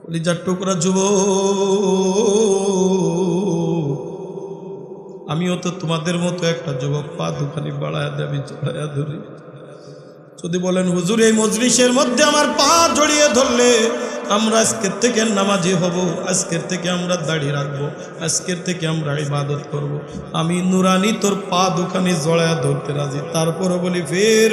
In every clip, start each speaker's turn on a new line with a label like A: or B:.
A: কলিজার টুকরা যুব, আমিও তো তোমাদের মতো একটা যুবক, পা দুখানি বাড়ায় দেবি চড়াইয়া ধরি। যদি বলেন হুজুর এই মজলিসের মধ্যে আমার পা জড়িয়ে ধরলে আমরা আজকের থেকে নামাজি হব, আজকের থেকে আমরা দাড়ি রাখবো, আজকের থেকে আমরা ইবাদত করব, আমি নুরানি তোর পা দুখানি জড়াইয়া ধরতে রাজি। তারপরে বলি ফের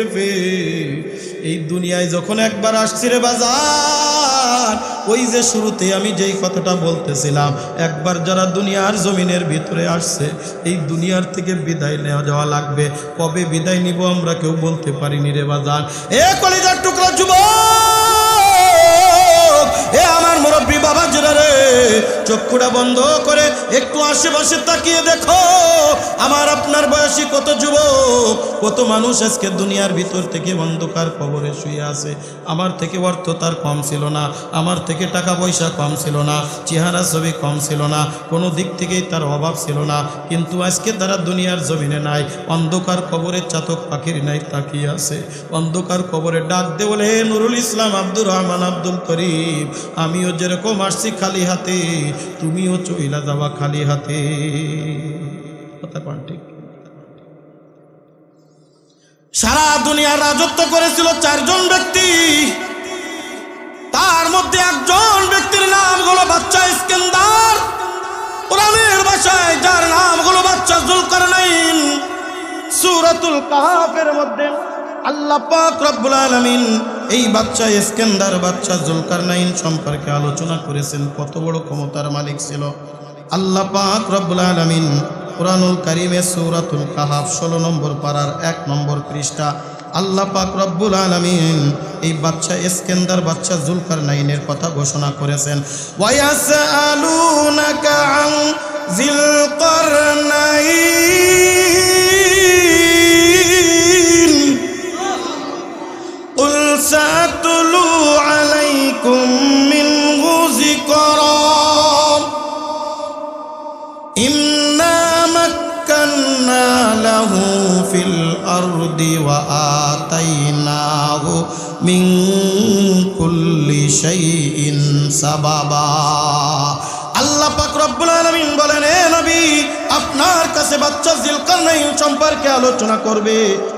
A: এই দুনিয়ায় যখন একবার আসছি রে বাজার, ওই যে শুরুতে আমি যেই কথাটা বলতেছিলাম, একবার যারা দুনিয়ার জমিনের ভিতরে আসছে, এই দুনিয়ার থেকে বিদায় নেওয়া যাওয়া লাগবে। কবে বিদায় নিব আমরা কেউ বলতে পারিনি রে বাজার। এ কলিজার টুকরা যুবক, এ আমার মুরব্বী বাবা যারা রে, চক্ষুটা বন্ধ করে একটু আশেপাশে তাকিয়ে দেখো, আমার আপনার বয়সী কত যুবক, কত মানুষ আজকে দুনিয়ার ভিতর থেকে অন্ধকার কবরে শুয়ে আছে। আমার থেকে অর্থ তার কম ছিল না, আমার থেকে টাকা পয়সা কম ছিল না, চেহারা ছবি কম ছিল না, কোনো দিক থেকেই তার অভাব ছিল না, কিন্তু আজকে তারা দুনিয়ার জমিনে নাই, অন্ধকার কবরের চাতক পাখির নাই তাকিয়ে আছে। অন্ধকার কবরে ডাক দে বলে, হে নুরুল ইসলাম, আব্দুর রহমান, আব্দুল করিম, আমিও যেরকম আসছি খালি হাতে, তুমিও চইলা যাওয়া খালি হাতে। কথা পান ঠিক? সারা দুনিয়ার রাজত্ব করেছিল চারজন ব্যক্তি, তার মধ্যে একজন ব্যক্তির নাম হলো বাচ্চা ইস্কেন্দার, কোরআনের ভাষায় যার নাম হলো বাচ্চা যুলকারনাইন। সূরাতুল কাহফের মধ্যে আল্লাহ পাক রব্বুল আলামিন এই বাচ্চা ইস্কেন্দার, বাচ্চা যুলকারনাইন সম্পর্কে আলোচনা করেছেন। কত বড় ক্ষমতার মালিক ছিল আল্লাহ পাক রব্বুল আলামিন। কুরআনুল কারীমে সূরাতুল কাহফ 16 নম্বর পারার 1 নম্বর পৃষ্ঠা আল্লাহ পাক রব্বুল আলামিন এই বাচ্চা ইস্কেন্দার, বাচ্চা যুলকারনাইনের কথা ঘোষণা করেছেন। ওয়ায়াসআলুনাকা আন যিলকারনাইন কুল সাতুলু আলাইকুম মিনহু যিকরা ইন্না মাক্কান্না লাহু ফিল আরদি ওয়া আতাইনাহু মিন কুল্লি শাইইন সাবাবা। আল্লাহ পাক রব্বুল আলামিন বলেন, হে নবী, আপনার কাছে বাচ্চা যুলকারনাইন সম্পর্কে আলোচনা করবে,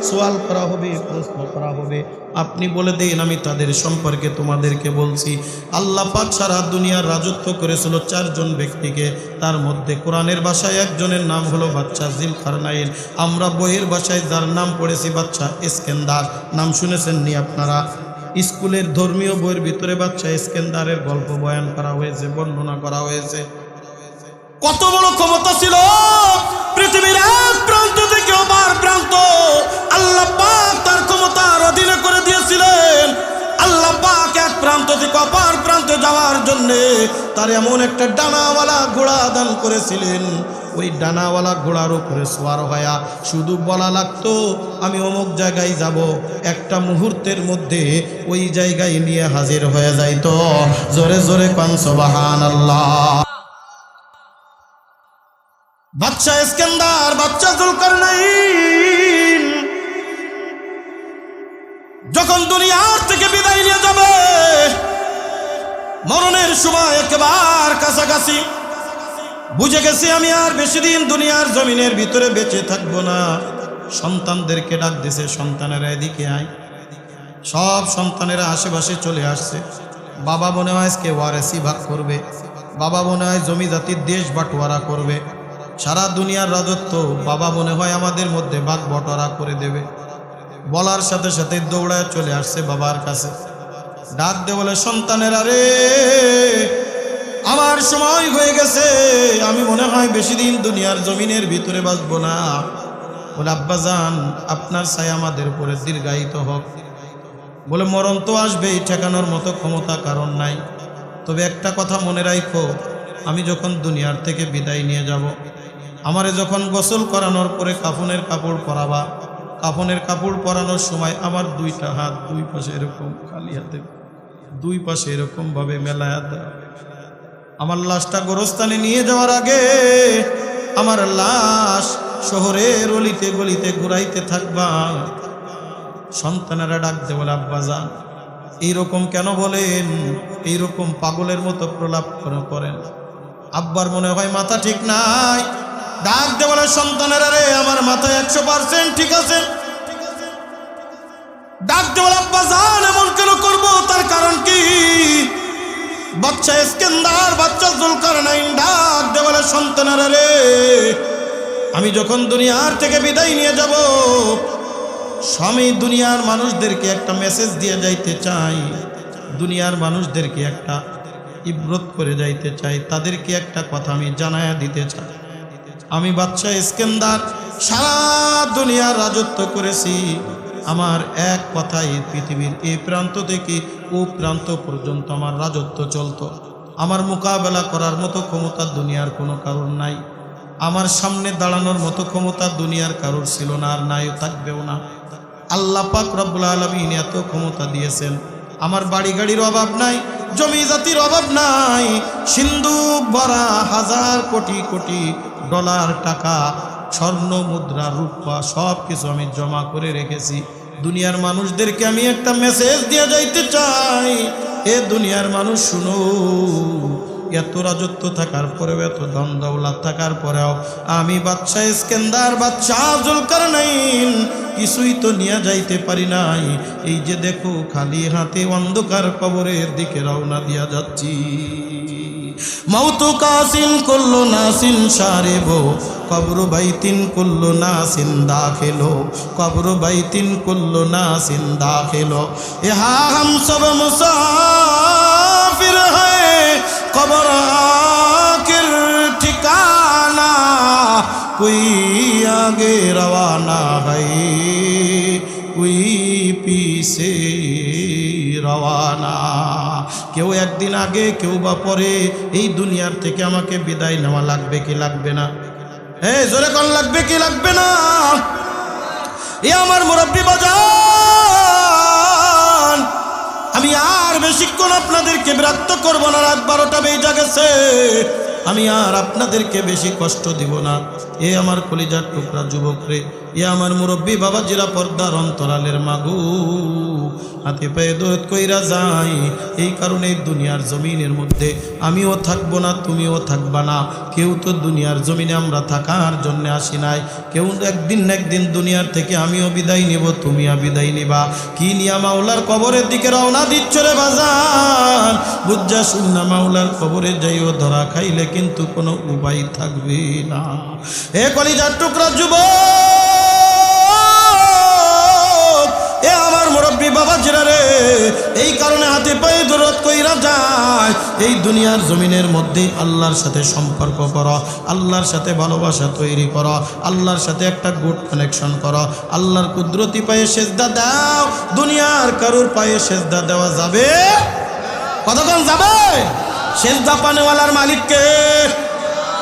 A: সওয়াল করা হবে, প্রশ্ন করা হবে, আপনি বলে দিন আমি তাদের সম্পর্কে তোমাদেরকে বলছি। আল্লাহ পাক সারা দুনিয়ার রাজত্ব করেছিল চারজন ব্যক্তিকে, তার মধ্যে কোরআনের ভাষায় একজনের নাম হলো বাচ্চা যুলকারনাইন। আমরা বইয়ের ভাষায় যার নাম পড়েছি বাচ্চা ইস্কেন্দার। নাম শুনেছেন নি আপনারা? স্কুলের ধর্মীয় বইয়ের ভিতরে বাচ্চা ইস্কেন্দারের গল্প বয়ান করা হয়েছে, বর্ণনা করা হয়েছে। কত বড় ক্ষমতা ছিল, পৃথিবীর এক প্রান্ত থেকে অপর প্রান্ত আল্লাহ পাক তার ক্ষমতার অধীনে করে দিয়েছিলেন। আল্লাহ পাক এক প্রান্ত থেকে অপর প্রান্তে যাওয়ার জন্য তার এমন একটা ডানাওয়ালা ঘোড়া দান করেছিলেন। ওই ডানাওয়ালা ঘোড়ার উপরে সওয়ার হয়া শুধু বলা লাগতো আমি অমুক জায়গায় যাব, একটা মুহূর্তের মধ্যে ওই জায়গায় নিয়ে হাজির হয়ে যাইতো। জোরে জোরে পান সুবহানাল্লাহ। বাচ্চা ইস্কেন্দার, বাচ্চা যুলকারনাইন যখন দুনিয়ার থেকে বিদায় নিয়ে যাবে, মরণের সময় একেবারে কাছাকাছি, বুঝে গেছি আমি আর বেশি দিন দুনিয়ার জমিনের ভিতরে বেঁচে থাকবো না। সন্তানদেরকে ডাক দিছে, সন্তানেরা এদিকে আয়। সব সন্তানেরা আশেপাশে চলে আসছে। বাবা মনে হয় আজকে ওয়ারেসি ভাগ করবে, বাবা মনে হয় জমি জাতির দেশ বাটোয়ারা করবে, সারা দুনিয়ার রাজত্ব বাবা মনে হয় আমাদের মধ্যে ভাগ বটরা করে দেবে। বলার সাথে সাথে দৌড়ায় চলে আসছে বাবার কাছে, ডাক দে বলে, সন্তানেরা রে, আমার সময় হয়ে গেছে, আমি মনে হয় বেশি দিন দুনিয়ার জমিনের ভিতরে বাঁচবো না। বলে, আব্বাজান আপনার ছায়া আমাদের উপরে দীর্ঘায়িত হোক। বলে, মরণ তো আসবেই, ঠেকানোর মতো ক্ষমতা কারণ নাই, তবে একটা কথা মনে রাখো, আমি যখন দুনিয়ার থেকে বিদায় নিয়ে যাব, আমারে যখন গোসল করানোর পরে কাফনের কাপড় পরাবা, কাফনের কাপড় পরানোর সময় আমার দুইটা হাত দুই পাশে এরকম খালি হাতে দুই পাশে এরকম ভাবে মেলায়া দাও। আমার লাশটা গোরস্থানে নিয়ে যাওয়ার আগে আমার লাশ শহরের অলিতে গলিতে ঘুরাইতে থাকবা। সন্তানেরা ডাকতে বলে, আব্বাজান এইরকম কেন বলেন? এইরকম পাগলের মতো প্রলাপ করেন। আব্বার মনে হয় মাথা ঠিক নাই, ডাক দে বলে, সন্তানেরা রে, আমার মাথায় 100% ঠিক আছে। ডাক দে বলে, আব্বা জান এমন কেন করবো? তার কারণ কি? বাচ্চা ইস্কেন্দার, বাচ্চা জুলকারনাইন ডাক দে বলে, সন্তানেরা রে, আমি যখন দুনিয়ার থেকে বিদায় নিয়ে যাব, স্বামী দুনিয়ার মানুষদেরকে একটা মেসেজ দিয়ে যাইতে চাই, দুনিয়ার মানুষদেরকে একটা ইব্রত করে যাইতে চাই, তাদেরকে একটা কথা আমি জানায়া দিতে চাই। আমি বাদশা ইস্কেন্দার সারা দুনিয়ার রাজত্ব করেছি, আমার এক কথাই পৃথিবীর এই প্রান্ত থেকে ও প্রান্ত পর্যন্ত আমার রাজত্ব চলতো। আমার মোকাবেলা করার মতো ক্ষমতা দুনিয়ার কোনো কারণ নাই, আমার সামনে দাঁড়ানোর মতো ক্ষমতা দুনিয়ার কারোর ছিল না, আর নাই, থাকবেও না। আল্লাহ পাক রব্বুল আলামিন এত ক্ষমতা দিয়েছেন, আমার বাড়ি গাড়ির অভাব নাই, জমি জাতির অভাব নাই, সিন্ধুক ভরা হাজার কোটি কোটি ডলার, টাকা, স্বর্ণ মুদ্রা, রূপা সব কিছু আমি জমা করে রেখেছি। দুনিয়ার মানুষদেরকে আমি একটা মেসেজ দিয়ে যাইতে চাই, এ দুনিয়ার মানুষ শুনো, এত রাজত্ব থাকার পরেও, এত ধন দৌলত থাকার পরেও আমি বাদশা ইস্কেন্দার, বাদশা জুলকারনাইন কিছুই তো নিয়ে যাইতে পারি নাই। এই যে দেখো, খালি হাতে অন্ধকার কবরের দিকে রওনা দিয়া যাচ্ছি। মাউতু কাসিন কুল্লু নাসিন শারিবো, কবরু বাইতিন কুল্লু নাসিন দাখিলো, কবরু বাইতিন কুল্লু নাসিন দাখিলো। ইহা হাম সব মুসাফির হ্যায়, কবর আখির ঠিকানা, কোই আগে রওয়ানা হ্যায়, কোই পিছে রওয়ানা। কেউ একদিন আগে, কেউ বা পরে এই দুনিয়ার থেকে আমাকে বিদায় নেওয়া লাগবে কি লাগবে না? জোরে কোন লাগবে কি লাগবে না? এ আমার মুরব্বি বাজান, আমি আর বেশিক্ষণ আপনাদেরকে বিরক্ত করব না, রাত 12টা বেজে গেছে, আমি আর আপনাদেরকে বেশি কষ্ট দিব না। এ আমার কলিজার টুকরা যুবক রে, এ আমার মুরব্বী বাবাজিরা, পর্দার অন্তরালের মাগু, হাতে পায়ে দৌড় কইরা যাই। এই কারণে দুনিয়ার জমিনের মধ্যে আমিও থাকবো না, তুমিও থাকবা না। কেউ তো দুনিয়ার জমিনে আমরা থাকার জন্য আসি নাই, কেউ একদিন না একদিন দুনিয়ার থেকে আমিও বিদায় নিব, তুমিও বিদায় নিবা। কি নিয়া মাওলার কবরের দিকে রওনা দিচ্ছ রে বাজান? বুঝা শুননা, মাওলার কবরে যাইও, ধরা খাইলে কিন্তু কোনো উপায় থাকবে না। এ কলিজার টুকরা যুবক, এ আমার মুরব্বী বাবাজিরা রে, এই কারণে হাতে পায়ে দৌড় কইরা যায়। এই দুনিয়ার জমিনের মধ্যে আল্লাহর সাথে সম্পর্ক করো, আল্লাহর সাথে ভালোবাসা তৈরি করো, আল্লাহর সাথে একটা গুড কানেকশন করো, আল্লাহর কুদরতি পায়ে সেজদা দাও। দুনিয়ার কারুর পায়ে সেজদা দেওয়া যাবে? কতক্ষণ যাবে? সেজদা পানেওয়ালার মালিককে।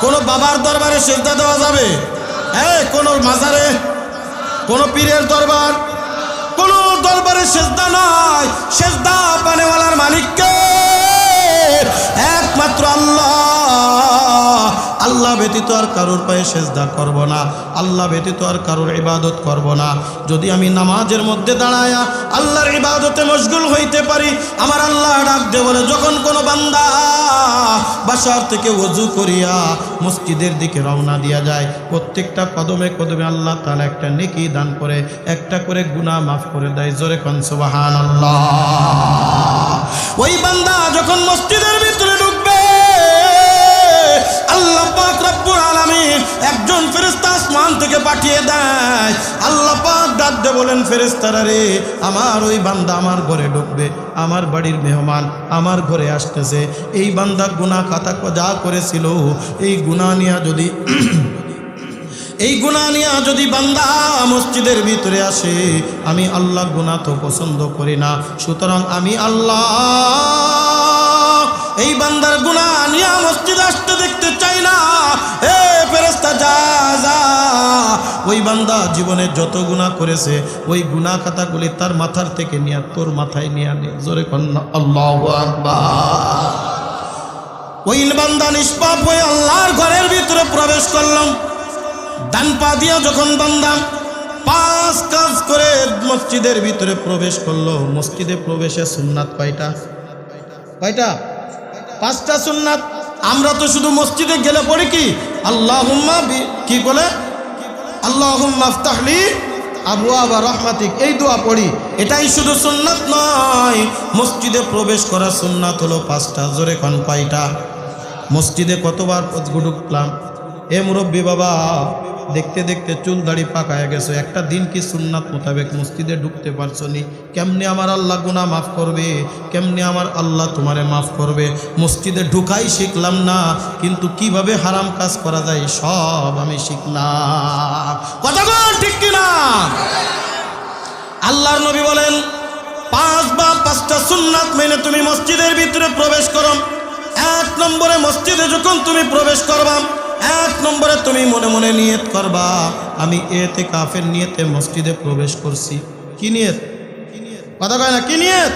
A: কোন বাবার দরবারে সেজদা দেওয়া যাবে? কোন মাজারে, কোন পীরের দরবার, কোন দরবারে সেজদা নয়। সেজদা পানেওয়ালার মালিককে, একমাত্র আল্লাহ। আল্লাহ ব্যতীত আর কারোর পায়ে সেজদা করব না, আল্লাহ ব্যতীত আর কারোর ইবাদত করব না। যদি আমি নামাজের মধ্যে দাঁড়ায়া আল্লাহর ইবাদতে মশগুল হইতে পারি, আমার আল্লাহ ডাক দে বলে, যখন কোনো বান্দা বাসার থেকে ওযু করিয়া মসজিদের দিকে রওনা দিয়া যায়, প্রত্যেকটা কদমে কদমে আল্লাহ তাআলা একটা নেকি দান করে, একটা করে গুনাহ মাফ করে দেয়। জোরে কোন সুবহানাল্লাহ। ওই বান্দা যখন মসজিদের ভিতরে ঢুকবে, আল্লাহ পাক রব্বুল আলামিন একজন ফেরেশতা আসমান থেকে পাঠিয়ে দেয়। আল্লাহ পাক ডাক দিয়ে বলেন, ফেরেশতারা রে, আমার ওই বান্দা আমার ঘরে ঢুকবে, আমার বাড়ির মেহমান আমার ঘরে আসতেছে। এই বান্দা গুনাহ খাতা যা করেছিল, এই গুনাহ নিয়ে যদি এই গুনাহ নিয়ে যদি বান্দা মসজিদের ভিতরে আসে, আমি আল্লাহ গুনাহ তো পছন্দ করি না। সুতরাং আমি আল্লাহ এই বান্দার গুনাহ নিয়ে মসজিদে আসতে দেখতে চাই না। এ ফেরেশতা, যা যা, ওই বান্দা জীবনে যত গুনাহ করেছে ওই গুনাহ খাতাগুলি তার মাথার থেকে নিয়ে তোর মাথায় নিয়ে নে। জোরে কন্না আল্লাহু আকবার। ওই বান্দা নিষ্পাপ হয়ে আল্লাহর ঘরের ভিতরে প্রবেশ করলাম। ডান পা দিয়া যখন বান্দা 5 কাজ করে মসজিদের ভিতরে প্রবেশ করলো। মসজিদে প্রবেশে সুন্নাত কয়টা? 5টা সুন্নাত। আমরা তো শুধু মসজিদে গেলে পড়ি কি আল্লাহুম্মা কি বলে আল্লাহুম্মা ইফতাহলি আবওয়াবা রাহমাতিক, এই দোয়া পড়ি। এটাই শুধু সুন্নাত নয়, মসজিদে প্রবেশ করা সুন্নাত হলো 5টা। জোরে কোন কয়টা? মসজিদে কতবার ঢুকলাম? এ মুরব্বী বাবা, দেখতে দেখতে চুল দাড়ি পাকায় গেছো, একটা দিন কি সুন্নাত মোতাবেক মসজিদে ঢুকতে পারছো নি? কেমনে আমার আল্লাহ গুনাহ মাফ করবে? কেমনে আমার আল্লাহ তোমারে মাফ করবে? মসজিদে ঢুকাই শিখলাম না, কিন্তু কিভাবে হারাম কাজ করা যায় সব আমি শিখলাম। কথা বল ঠিক কিনা? আল্লাহর নবী বলেন 5টা সুন্নাত মেনে তুমি মসজিদের ভিতরে প্রবেশ করো। 1 নম্বরে মসজিদে যখন তুমি প্রবেশ করবা, 1 নম্বরে তুমি মনে মনে নিয়ত করবা আমি ইতিকাফের নিয়তে মসজিদে প্রবেশ করছি। কি নিয়ত? কথা কয় না, কি নিয়ত?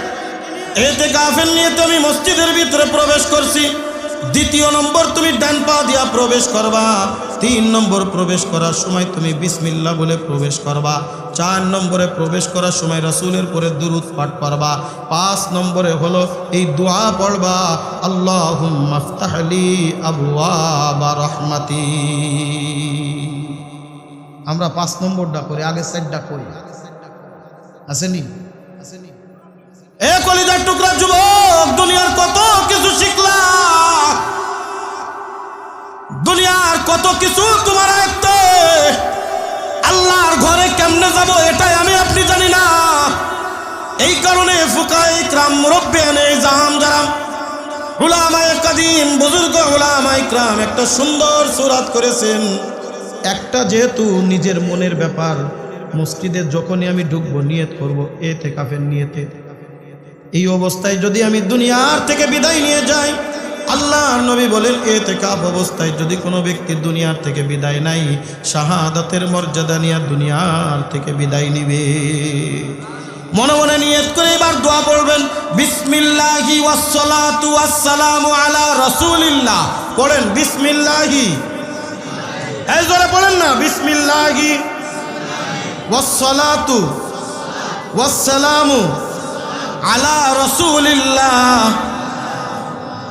A: ইতিকাফের নিয়তে আমি মসজিদের ভিতরে প্রবেশ করছি। 2 নম্বর তুমি ডান পা দিয়া প্রবেশ করবা। 3 নম্বর প্রবেশ করার সময় তুমি বিসমিল্লাহ বলে প্রবেশ করবা। 4 নম্বরে প্রবেশ করার সময় রাসূলের পরে দুরূদ পাঠ করবা। 5 নম্বরে হলো এই দোয়া পড়বা আল্লাহুম্মা ইফতাহলি আবওয়াবা রাহমাতি। আমরা 5 নম্বরটা করি, আগে 4টা করি। আসেনি? এ কলিজার টুকরা যুবক, দুনিয়ার কত কিছু শিখলা, দুনিয়ার কত কিছু তোমার আয়ত্তে। আল্লাহর ঘরে কেমনে যাব এটাই আমি আপনি জানি না। এই কারণে ফুকায়ে ইকরাম, মুরব্বিয়ানে ইজাম, যারা উলামায়ে কাদিম, বুজুর্গ উলামায়ে ইকরাম একটা সুন্দর সূরাত করেছেন। একটা যেহেতু নিজের মনের ব্যাপার, মসজিদে যখনই আমি ঢুকবো নিয়ত করব ইতিকাফের নিয়তে। এই অবস্থায় যদি আমি দুনিয়ার থেকে বিদায় নিয়ে যাই, আল্লাহর নবী বলেন ইতিকাফ অবস্থায় যদি কোনো ব্যক্তি দুনিয়ার থেকে বিদায় নাই, শাহাদাতের মর্যাদা নিয়ে দুনিয়ার থেকে বিদায় নিবে। মনে মনে নিয়ত করে এবার দোয়া পড়বেন বিসমিল্লাহি ওয়াসসালাতু ওয়াসসালামু আলা রাসূলিল্লাহ। পড়েন বিসমিল্লাহি, এই জোরে পড়েন না, বিসমিল্লাহি ওয়াসসালাতু ওয়াসসালামু আলা রাসূলিল্লাহ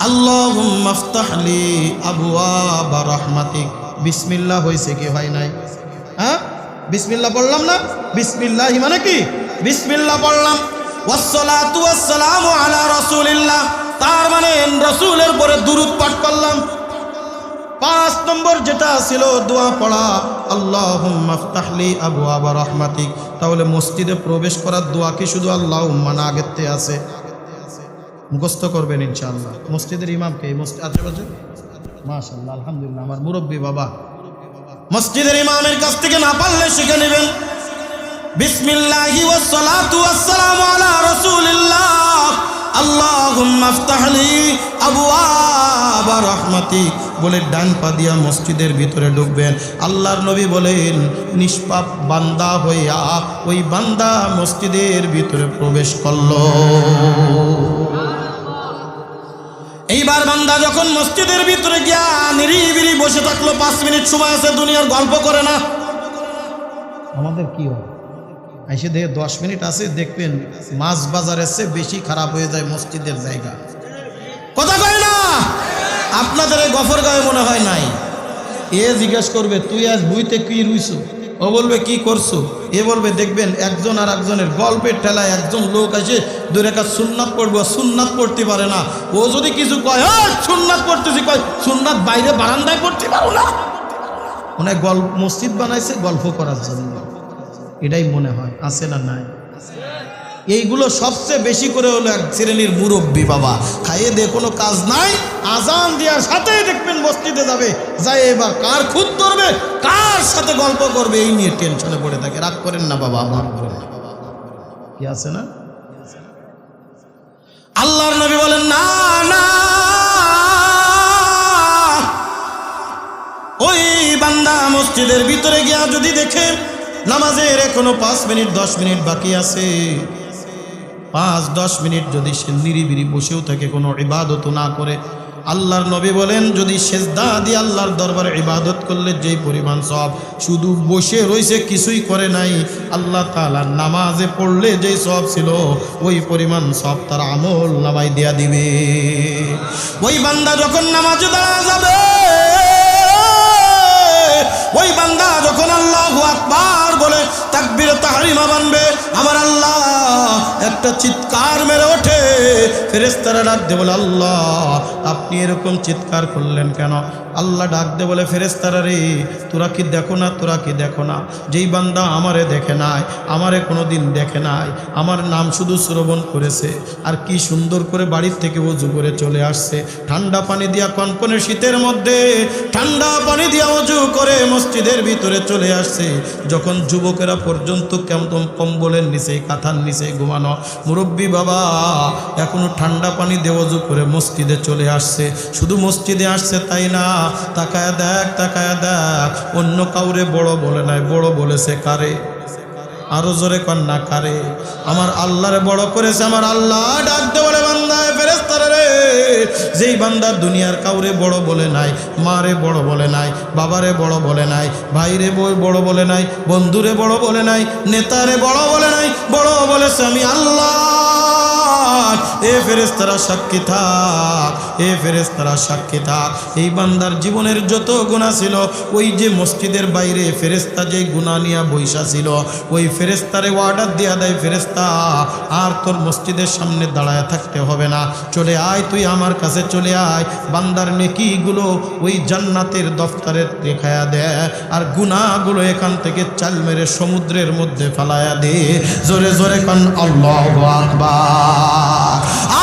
A: আল্লাহুম্মা ইফতাহলি আবওয়াবা রাহমাতিক। বিসমিল্লাহ হইছে কি হয় নাই? হ্যাঁ, বিসমিল্লাহ পড়লাম না? বিসমিল্লাহি মানে কি? বিসমিল্লাহ পড়লাম, ওয়াসসালাতু ওয়াসসালামু আলা রাসূলিল্লাহ, তার মানে রাসূলের পরে দুরূদ পাঠ করলাম। 5 নম্বর যেটা ছিল দোয়া পড়া আল্লাহুম্মা ইফতাহলি আবওয়াবা রাহমাতিক। তাহলে মসজিদে প্রবেশ করার দোয়া কি শুধু আল্লাহুম্মা না আগেতে আছে? মুখস্থ করবেন ইনশাআল্লাহ। মসজিদের ইমামকে মসজিদ আশেপাশে মাশাআল্লাহ আলহামদুলিল্লাহ আমার মুরব্বী বাবা, মসজিদের ইমামের কাছ থেকে না পারলে শিখে নেবেন বিসমিল্লাহি ওয়াসসালাতু ওয়াসসালামু আলা রাসূলিল্লাহ আল্লাহুম্মা ইফতাহলি আবওয়াবা রাহমাতিক বলে ডান পা দিয়া মসজিদের ভিতরে ঢুকবেন। আল্লাহর নবী বলেন নিষ্পাপ বান্দা হইয়া ওই বান্দা মসজিদের ভিতরে প্রবেশ করলো। এইবার বান্দা যখন মসজিদের ভিতরে গিয়া নিরিবিলি বসে থাকলো, 5 মিনিট সময় আছে, দুনিয়ার গল্প করে না। আমাদের কি হয়, আইসে দেখে 10 মিনিট আছে, দেখবেন মাছ বাজারের চেয়ে বেশি খারাপ হয়ে যায় মসজিদের জায়গা। কথা কয় না? আপনাদের এই গফর গায়ে মনে হয় নাই। এ জিজ্ঞেস করবে তুই আজ বুইতে কি রুইছো, ও বলবে কি করছো, এ বলবে দেখবেন একজন আর একজনের গল্পের ঠেলায় একজন লোক আসে 2 রাকাত সুন্নাত পড়বো, সুন্নাত পড়তে পারে না। ও যদি কিছু কয় সুন্নাত পড়তেছি, কয় সুন্নাত বাইরে বারান্দায় পড়তে পারো না। মনে হয় মসজিদ বানাইছে গল্প করার জন্য, এটাই মনে হয়। আছে না নাই? এইগুলো সবচেয়ে বেশি করে হলো এক শ্রেণীর মুরব্বী বাবা, খাইয়ে দিয়ে কোনো কাজ নাই, আজান দেওয়ার সাথেই দেখবেন মসজিদে যাবে, যাই এবার কার খুদ ধরবে, কার সাথে গল্প করবে, এই নিয়ে টেনশনে পড়ে থাকে। রাগ করেন না বাবা, আমার কি আছে না? আল্লাহর নবী বলেন না না, ওই বান্দা মসজিদের ভিতরে গিয়া যদি দেখে নামাজের এখনো 5 মিনিট 10 মিনিট বাকি আছে, 5-10 মিনিট যদি সে নিরিবিলি বসেও থাকে, কোনো ইবাদত না করে, আল্লাহর নবী বলেন, যদি সেজদা দিয়ে আল্লাহর দরবারে ইবাদত করলে যেই পরিমাণ সওয়াব, শুধু বসে রয়েছে কিছুই করে নাই, আল্লাহ তাআলা নামাজে পড়লে যেই সওয়াব ছিল ওই পরিমাণ সওয়াব তার আমল নামায় দেয়া দিবে। ওই বান্দা যখন নামাজে দাঁড়া যাবে, ওই বান্দা যখন আল্লাহু আকবার বলে তাকবীরে তাহরিমা বানবে, আমার আল্লাহ একটা চিৎকার মেরে ওঠে, ফেরেশতারা ডাক দিয়ে বলে, আল্লাহ আপনি এরকম চিৎকার করলেন কেন? আল্লাহ ডাক দিয়ে বলে, ফেরেশতারা রে, তোরা কি দেখো না, তোরা কি দেখো না, যেই বান্দা আমারে দেখে নাই, আমারে কোনোদিন দেখে নাই, আমার নাম শুধু শ্রবণ করেছে, আর কি সুন্দর করে বাড়ির থেকে ওযু করে চলে আসছে, ঠান্ডা পানি দিয়া, কনকনে শীতের মধ্যে ঠান্ডা পানি দিয়া ওযু করে মসজিদের ভিতরে চলে আসছে, যখন যুবকেরা পর্যন্ত কেমন কম্বলের নিচে, কাঁথার নিচে ঘুমানো, মুরব্বী বাবা এখনো ঠান্ডা পানি দিয়ে ওযু করে মসজিদে চলে আসছে। শুধু মসজিদে আসছে তাই না, তাকায়া দেখ, তাকায়া দেখ, অন্য কাউরে বড় বলে নাই, বড় বলেছে কারে? আরো জোরে কন্যা কারে? আমার আল্লাহরে বড় করেছে। আমার আল্লাহ ডাক দে বলে, বান্দা ফেরেশতারা রে, যেই বান্দা দুনিয়ার কাউরে বড় বলে নাই, মারে বড় বলে নাই, বাবারে বড় বলে নাই, ভাইরে বড় বলে নাই, বন্ধুরে বড় বলে নাই, নেতারে বড় বলে নাই, বড় বলেছে আমি আল্লাহ। এ ফেরেশতারা সাক্ষী থাক, এ ফেরেশতারা সাক্ষী থাক, এই বান্দার জীবনের যত গুনাহ ছিল, ওই যে মসজিদের বাইরে ফেরেশতা যে গুনাহ নিয়ে বৈশা ছিল, ওই ফেরেশতারে অর্ডার দেয়া দেয়, ফেরেশতা আর তোর মসজিদের সামনে দাঁড়ায় থাকতে হবে না, চলে আয়, তুই আমার কাছে চলে আয়, বান্দার নেকিগুলো ওই জান্নাতের দফতরে দেখায়া দেয়, আর গুনাহগুলো এখান থেকে চাল মেরে সমুদ্রের মধ্যে ফালায়া দে। জোরে জোরে কান আল্লাহু আকবার,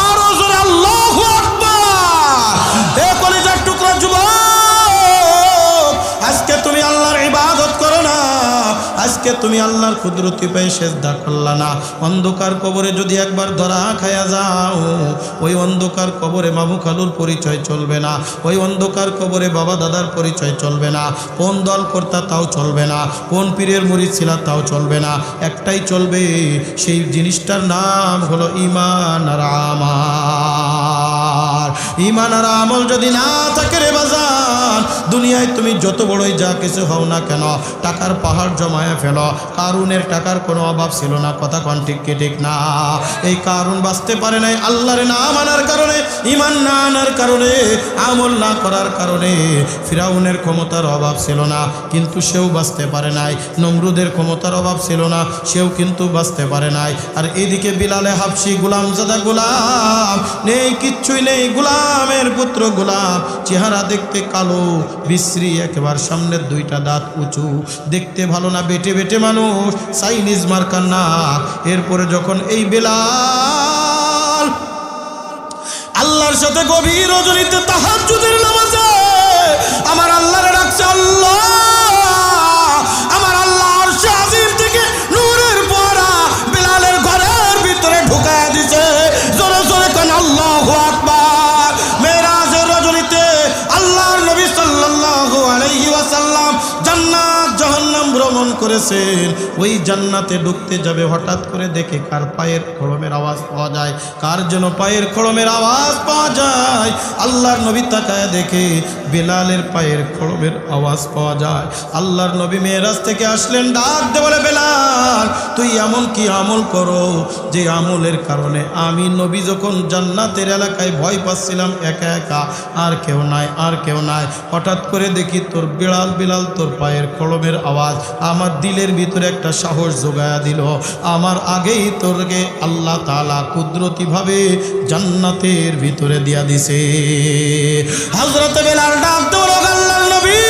A: আরো জোরে আল্লাহু আকবার। এ কলিজার টুকরা যুবক, আজকে তুমি আল্লাহর ইবাদত করো না, আজকে তুমি আল্লাহর কুদরতি পেয়ে সেজদা করলা না। অন্ধকার কবরে যদি একবার ধরা খায়া যাও, ওই অন্ধকার কবরে মামু খালুর পরিচয় চলবে না, ওই অন্ধকার কবরে বাবা দাদার পরিচয় চলবে না, কোন দল কর্তা তাও চলবে না, কোন পীরের মুরিদ ছিলা তাও চলবে না, একটাই চলবে, সেই জিনিসটার নাম হলো ঈমান আর আমাল। ঈমান আর আমল যদি না থাকে রে বাজান, দুনিয়ায় তুমি যত বড়ই যা কিছু হও না কেন, টাকার পাহাড় জমায়ে ফেলো, কারুনের টাকার কোনো অভাব ছিল না, কথা কোন ঠিক কি ঠিক না? এই কারুন বাঁচতে পারে নাই আল্লাহর না মানার কারণে, ঈমান না আনার কারণে, আমল না করার কারণে। ফিরাউনের ক্ষমতার অভাব ছিল না, কিন্তু সেও বাঁচতে পারে নাই। নমরুদের ক্ষমতার অভাব ছিল না, সেও কিন্তু বাঁচতে পারে নাই। আর এদিকে বিলালে হাবশি, গোলামজাদা গোলাম, নেই কিচ্ছুই নেই, গোলামের পুত্র গোলাম, চেহারা দেখতে কালো বিশ্রী, একেবারে সামনের দুইটা দাঁত উঁচু, দেখতে ভালো না, বেটে বেটে মানুষ, চাইনিজ মার্কার নাক। এরপরে যখন এই বেলাল আল্লাহর সাথে গভীর রজনীতে তাহাজ্জুদের নামাজে আমার আল্লাহরে ডাকছে, আল্লাহ, আমার আল্লাহ আরশে আজিম থেকে নূরের পরা বেলালের ঘরের ভিতরে ঢুকায়া দিছে। জোরে জোরে কোন আল্লাহু আকবার। মেরাজের রজনীতে আল্লাহর নবী সাল্লাল্লাহু আলাইহি ওয়াসাল্লাম জান্নাত জাহান্নাম ভ্রমণ করেছেন। ওই জান্নাতে ঢুকতে যাবে, হঠাৎ করে দেখে কার পায়ের খড়মের আওয়াজ পাওয়া যায়, কার যেন পায়ের খড়মের আওয়াজ পাওয়া যায়। আল্লাহর নবী তাকায় দেখে বেলালের পায়ের খড়মের আওয়াজ পাওয়া যায়। আল্লাহর নবী মেরাজ থেকে আসলেন, ডাক দিয়ে বলে, বেলাল তুই এমন কি আমল করো যে আমলের কারণে আমি নবী যখন জান্নাতের এলাকায় ভয় পাচ্ছিলাম একা একা, আর কেউ নাই, আর কেউ নাই, হঠাৎ করে দেখি তোর বেলাল বেলাল তোর পায়ের খড়মের আওয়াজ আমার দিলের ভিতরে একটা সাহস জোগায়া দিল। আমার আগেই তোরকে আল্লাহ তাআলা কুদরতিভাবে জান্নাতের ভিতরে দিয়া দিছে। হযরত বেলাল ডাক দিয়ে বলল, আল্লাহর নবী,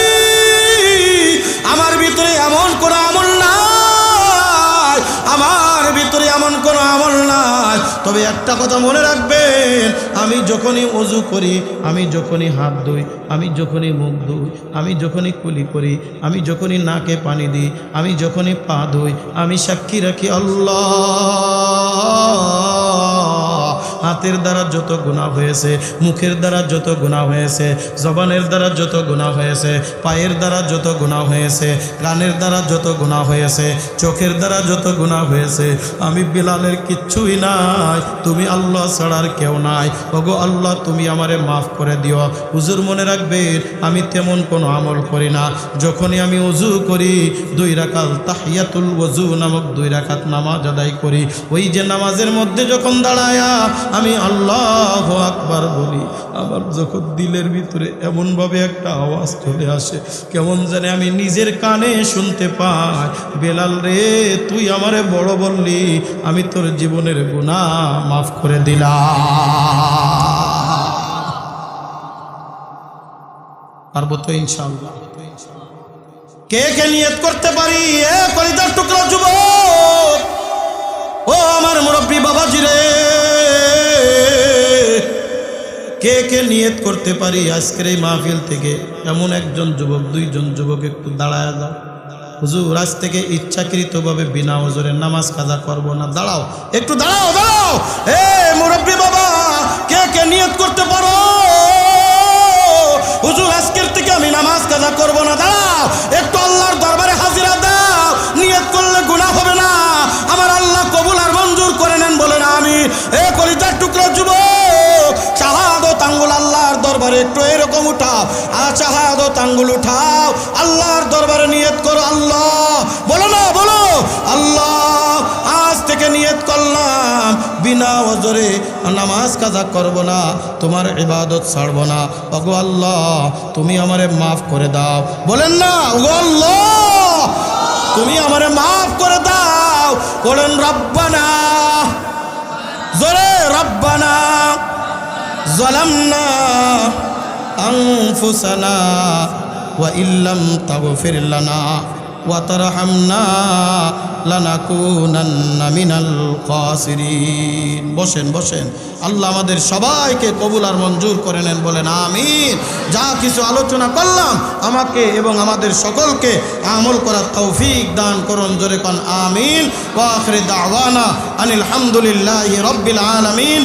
A: আমার ভিতরে এমন কোন আমল নাই, আমার ভিতরে এমন কোন আমল নাই, তবে একটা কথা মনে রাখবেন, আমি যখনই ওযু করি, আমি যখনই হাত ধুই, আমি যখনই মুখ ধুই, আমি যখনই কুলি করি, আমি যখনই নাকে পানি দিই, আমি যখনই পা ধুই, আমি সাক্ষী রাখি আল্লাহ হাতের দ্বারা যত গুনাহ হয়েছে, মুখের দ্বারা যত গুনাহ হয়েছে, জবানের দ্বারা যত গুনাহ হয়েছে, পায়ের দ্বারা যত গুনাহ হয়েছে, কানের দ্বারা যত গুনাহ হয়েছে, চোখের দ্বারা যত গুনাহ হয়েছে, আমি বিলালের কিচ্ছুই নাই, তুমি আল্লাহ ছাড়ার কেউ নাই। ওগো আল্লাহ, তুমি আমারে মাফ করে দিও। হুজুর মনে রাখবেন, আমি তেমন কোনো আমল করি না। যখনই আমি ওযু করি 2 রাকাত তাহিয়াতুল ওযু নামক 2 রাকাত নামাজ আদায় করি, ওই যে নামাজের মধ্যে যখন দাঁড়ায়া আমি আল্লাহু আকবার বলি, আমার যখন দিলের ভিতরে এমনভাবে একটা আওয়াজ চলে আসে, কেমন জানে আমি নিজের কানে শুনতে পাই, বেলাল রে তুই আমারে বড় বললি, আমি তোর জীবনের গুনাহ মাফ করে দিলাম। পারবো তো ইনশাআল্লাহ? কে কে নিয়ত করতে পারি? এ কলিজার টুকরা যুবক, ও আমার মুরব্বী বাবাজি রে, কে কে নিয়ত করতে পারি আজকের এই মাহফিল থেকে এমন একজন যুবক, 2 জন যুবক একটু দাঁড়ায় যাও। হুজুর আজ থেকে ইচ্ছাকৃতভাবে বিনা ওজরে নামাজ কাজা করব না। দাঁড়াও, একটু দাঁড়াও, দাঁড়াও। এ মুরব্বী বাবা, কে কে নিয়ত করতে পারো হুজুর আজকের থেকে আমি নামাজ কাজা করব না? দাঁড়াও, একটু আল্লাহর দরবারে হাজিরা দাও। নিয়ত করলে গুনাহ হবে না, আমার আল্লাহ কবুল আর মঞ্জুর করে নেন, বলেন আমিন। এ কলিজার টুকরা যুবক, শাহাদত আঙ্গুল আল্লাহর দরবারে একটু এরকম উঠাও, আর শাহাদত আঙ্গুল উঠাও, আল্লাহর দরবারে নিয়ত করো। আল্লাহ বলো না, বলো আল্লাহ, আজ থেকে নিয়ত করলাম বিনা ওজরে নামাজ কাজা করব না, তোমার ইবাদত ছাড়ব না। ওগো আল্লাহ, তুমি আমারে মাফ করে দাও। বলেন না, ওগো আল্লাহ, তুমি আমারে মাফ করে দাও। বলেন রব্বানা, জোরে রব্বানা যালামনা আনফুসানা ওয়া ইল্লাম তাগফির লানা ওয়া তারহামনা লানাকুনান্না মিনাল খাসিরিন। বসেন, বসেন। আল্লাহ আমাদের সবাইকে কবুল আর মঞ্জুর করে নেন, বলেন আমিন। যা কিছু আলোচনা করলাম আমাকে এবং আমাদের সকলকে আমল করার তৌফিক দান করুন, জোরে কোন আমিন। ওয়া আখির দাওয়ানা আনিল হামদুলিল্লাহি রাব্বিল আলামিন।